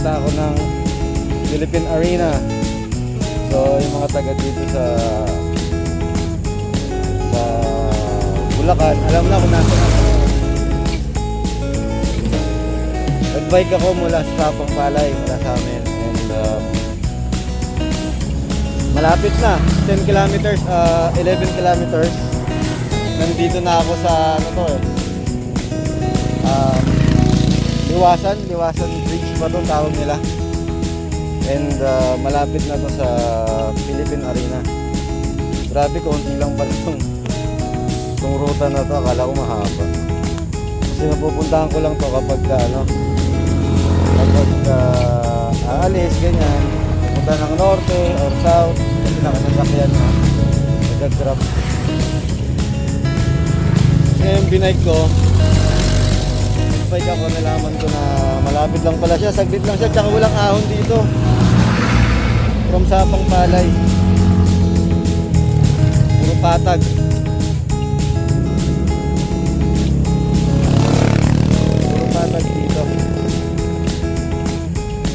pupunta ako ng Philippine Arena. So yung mga taga dito sa Bulacan, alam na kung nasa ako. Nag-bike ako mula sa Sapang Palay, mula sa amin. And malapit na, 10 kilometers, 11 kilometers. Nandito na ako sa ano to eh. Liwasan Bridge pa itong tawag nila. And malapit na to sa Philippine Arena. Grabe, konti lang pala itong ruta na to. Akala ko mahaba. Kasi napupuntahan ko lang to kapag aalis, ganyan. Punta ng norte or south. Kasi nakasasakyan na. Nag-grab. Ngayon binike ko. Bike ako, nalaman ko na malapit lang pala siya. Saglit lang siya. Tsaka walang ahon dito. From Sapang Palay. Puro patag. Dito.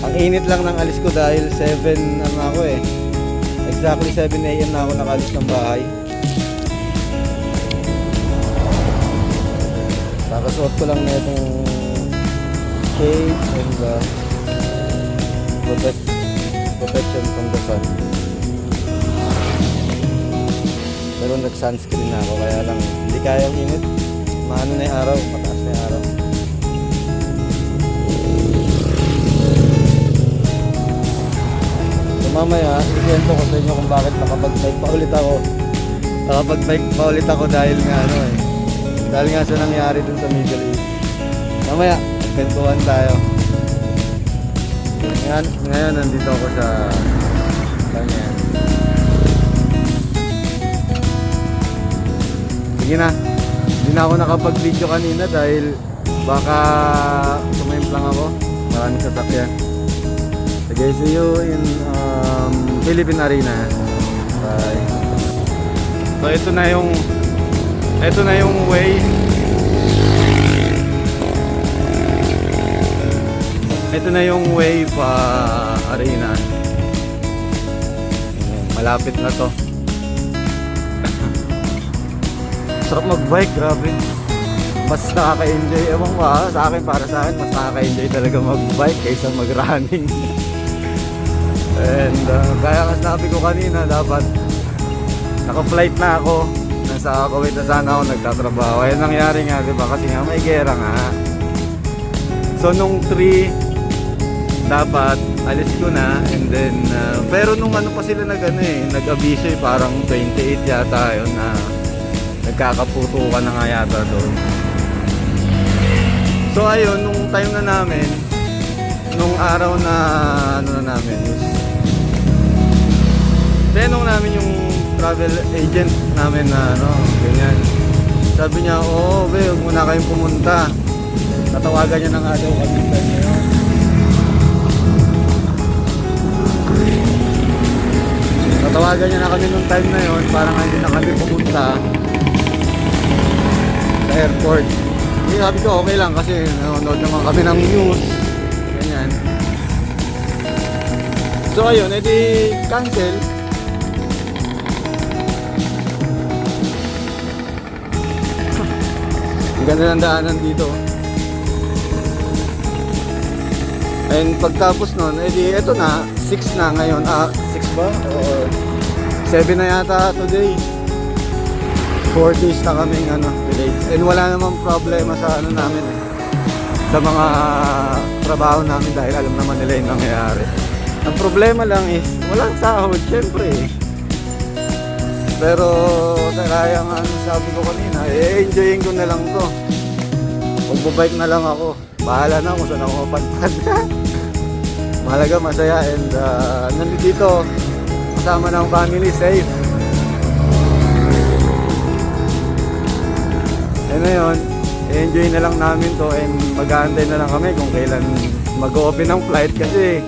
Ang init lang ng alis ko dahil 7 ano ako eh. Exactly 7 AM na ako nakalis ng bahay. Nakasuot ko lang na itong shade and protection from the sun. Pero nag-sunscreen na ako, kaya lang hindi kayang init. Maano na yung araw, mataas na yung araw. Mamaya, ikwento ko sa inyo kung bakit nakapag-bike pa ulit ako dahil nga dahil nga sa nangyari dun sa Middle East. Mamaya, kwentuhan tayo. Ngayon nandito ako sa ganyan. Sige na, hindi na ako nakapag-video kanina dahil baka sumimplang ako. Maraming sasakyan. Okay, see you in Philippine Arena. Bye. So ito na yung way. Ito na yung way pa Arena. Malapit na to. Sarap mag-bike, grabe. Mas nakaka-enjoy. Ewan ko para sa akin, mas nakaka-enjoy talaga mag-bike kaysa mag-running. And kaya nga sabi ko kanina, dapat naka-flight na ako. Nasa Kuwait na sana ako nagtatrabaho. Ayun nangyari nga, diba? Kasi nga may gera nga. So nung 3 dapat alis ko na. And then pero nung ano pa sila nag-abiso parang 28 yata yun na nagkakaputukan na nga yata doon. So ayun, nung time na namin, nung araw na namin is tinanong namin yung travel agent namin na ganyan. Sabi niya, huwag muna kayong pumunta. Tatawagan niya na nga daw kami sa inyo. Tatawagan niya na kami nung time na yon para nga hindi na kami pumunta sa airport. Hindi, sabi ko okay lang kasi nanonood naman kami ng news. Ganyan. So ayun, edi cancel. Ganda ng daanan dito. And pagtapos nun, edi eto na, 6 na ngayon. 6 ba? O 7 na yata today. 4 days na kaming delayed. And wala namang problema sa namin sa mga trabaho namin dahil alam naman nila yung nangyayari. Ang problema lang is walang sahod, syempre. Pero kaya nga sabi ko kanina, enjoyin ko na lang to. Magbabike na lang ako. Bahala na kung saan ako mapadpad. Mahalaga, masaya. And nandito kasama ng family, safe. And ngayon, enjoy na lang namin to. And mag-aantay na lang kami kung kailan mag-open ang flight. Kasi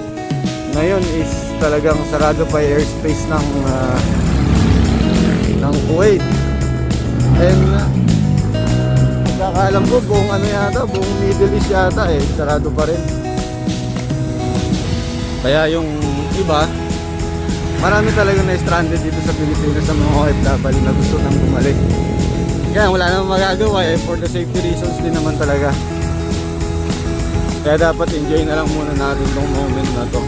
ngayon is talagang sarado pa airspace ng Kuwait. And nakakaalam ko buong buong Middle East yata sarado pa rin. Kaya yung iba, marami talaga na stranded dito sa Pilipinas sa mga OFW na gusto nang bumalik. Kaya wala namang magagawa eh, for the safety reasons din naman talaga. Kaya dapat enjoy na lang muna natin tong moment na to.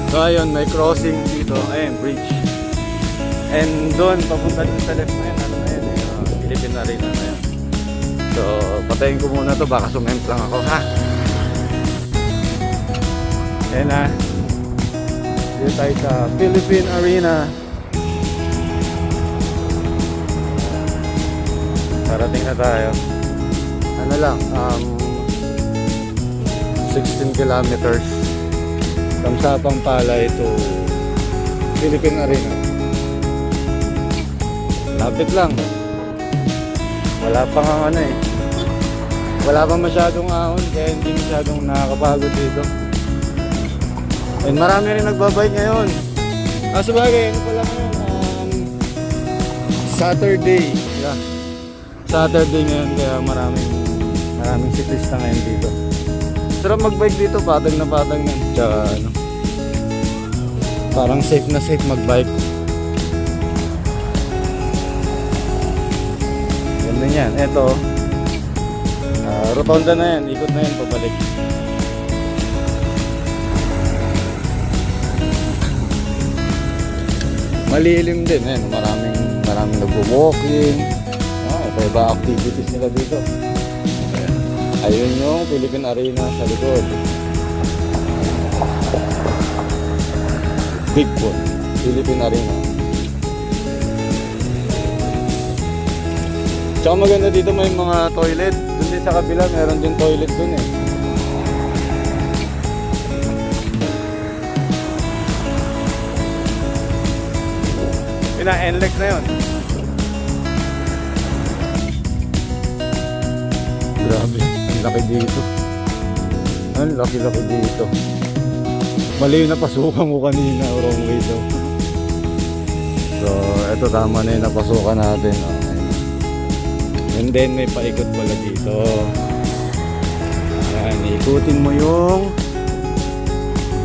So ayun, may crossing dito, ayun, bridge. And doon, papunta dun sa left na yun, ano na yun, Philippine Arena na yun. So, patayin ko muna to, baka sumemp lang ako, ha? Ayan na. Dito tayo sa Philippine Arena. Parating na tayo. Ano lang, 16 kilometers from Sapang Palay to Philippine Arena. Lapit lang. Wala pang ano eh. Wala pang masyadong ahon kaya hindi masyadong nakakapagod dito. And marami rin nagbabike ngayon. Sabagay, ano pala ngayon? Saturday. Yeah. Saturday ngayon kaya maraming cyclista ngayon dito. Sarap magbike dito, patag na yan. Tsaka ano, parang safe na safe magbike. Ganda yan. Eto, rotonda na yan, ikot na yan pabalik. Malilim din, ayan, maraming nagwo-walking. Iba activities nila dito. Ayan. Ayun yung Philippine Arena sa likod. Big one, Philippine Arena. Tsaka maganda dito, may mga toilet. Doon din sa kabila, meron din toilet dun eh. NLEX na yun. Grabe, ang laki dito. Ang laki-laki dito. Mali yung napasukan ko kanina, wrong way daw. So, eto tama na yung napasukan natin. Okay. And then may paikot pala dito. Ayan, ikutin mo yung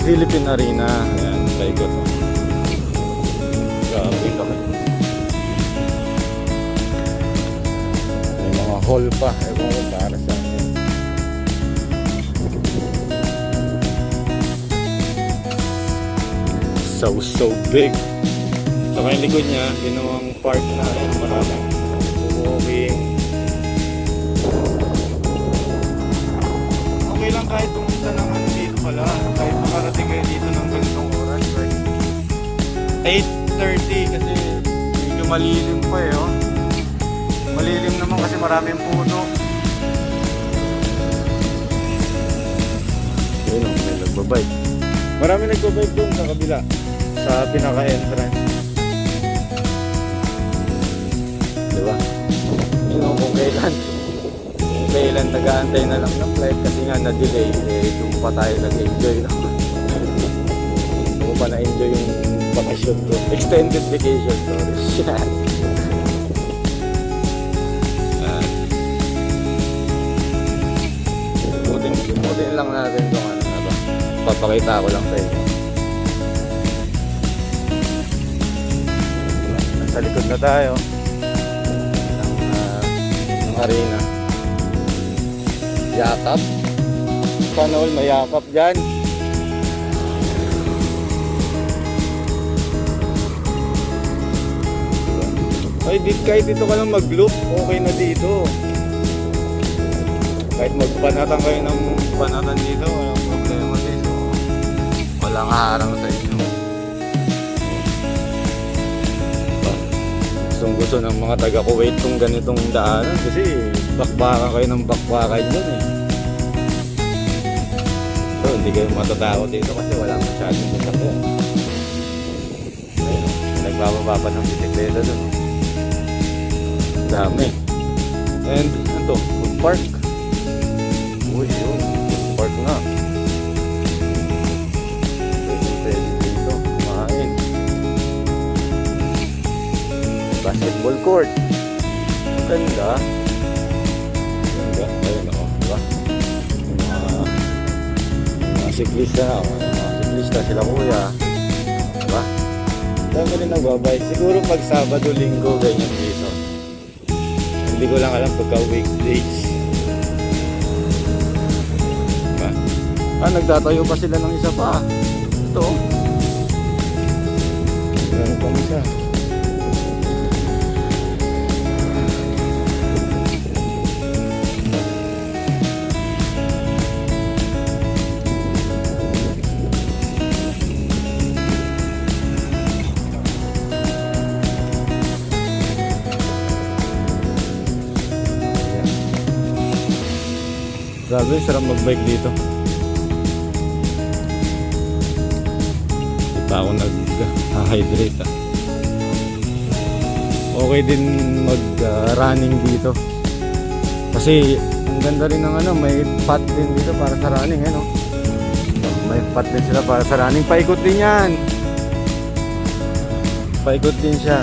Philippine Arena. Ayan, paikot. Grabe kami. May mga hall pa. Ewan ko para sa akin. So big. So kaya likod niya, ginawang park na rin. Maraming walking. Okay lang kahit pumunta naman dito pala. Kahit makarating kayo dito ng ganitong oras. Right? 8:30 kasi medyo malilim pa eh, oh. Malilim naman kasi maraming puno. Ayun, may nagbabike. Marami nagbabike doon sa kabila, sa pinaka-entrance. Diba? Yun, kung kailan nag-aantay na lang ng flight kasi nga na-delay, eh doon pa tayo nag-enjoy. Doon pa na-enjoy yung vacation ko. Extended vacation, sorry. Butin lang natin itong ano na ba. Papakita ko lang sa inyo. Nasa likod na tayo ng arena. Yakap. Sana all mayakap dyan. Ay, kahit dito ka lang mag-loop, okay na dito. Kahit magpanatan kayo ng panatan dito, walang problema dito. Walang harang sa inyo. Gusto ng mga taga-Kuwait tong ganitong daanan kasi bakbakan kayo ng bakbakan dyan eh. So, hindi kayo matatakot dito kasi wala masyadong sasakyan. Ayun, nagbababa pa ng bisikleta dun. Dami. And ito, food park. Uy, yun, food park na. Pwede dito, kumain. Basketball court. Ang ganda. Ganda, ayun ako, diba? Yung mga Mga siklista na, mga siklista sila kuya. Diba? Dami rin nagbabike. Siguro pag Sabado, Linggo, ganyan dito. Hindi ko lang alam pagka weekdays. Diba? Nagtatayo pa sila ng isa pa. Ito. Meron pang isa. Grabe, sarap magbike dito. Di pa ako nag-hydrate Okay din mag-running dito. Kasi ang ganda rin ng ano, may path din dito para sa running, ano. May path din sila para sa running. Paikot din yan. Paikot din siya.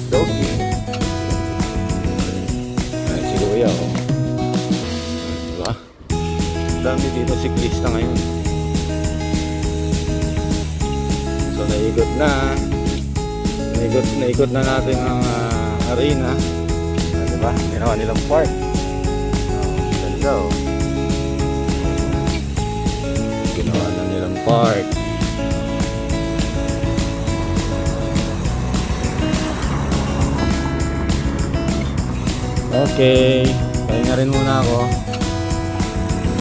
Doggy. Kuya, oh. Diba? Dami dito siklista ngayon. So naikot na natin ang arena. Diba? Ginawa nilang park. Ganda, oh. Ginawa na nilang park. Okay, pahinga rin muna ako.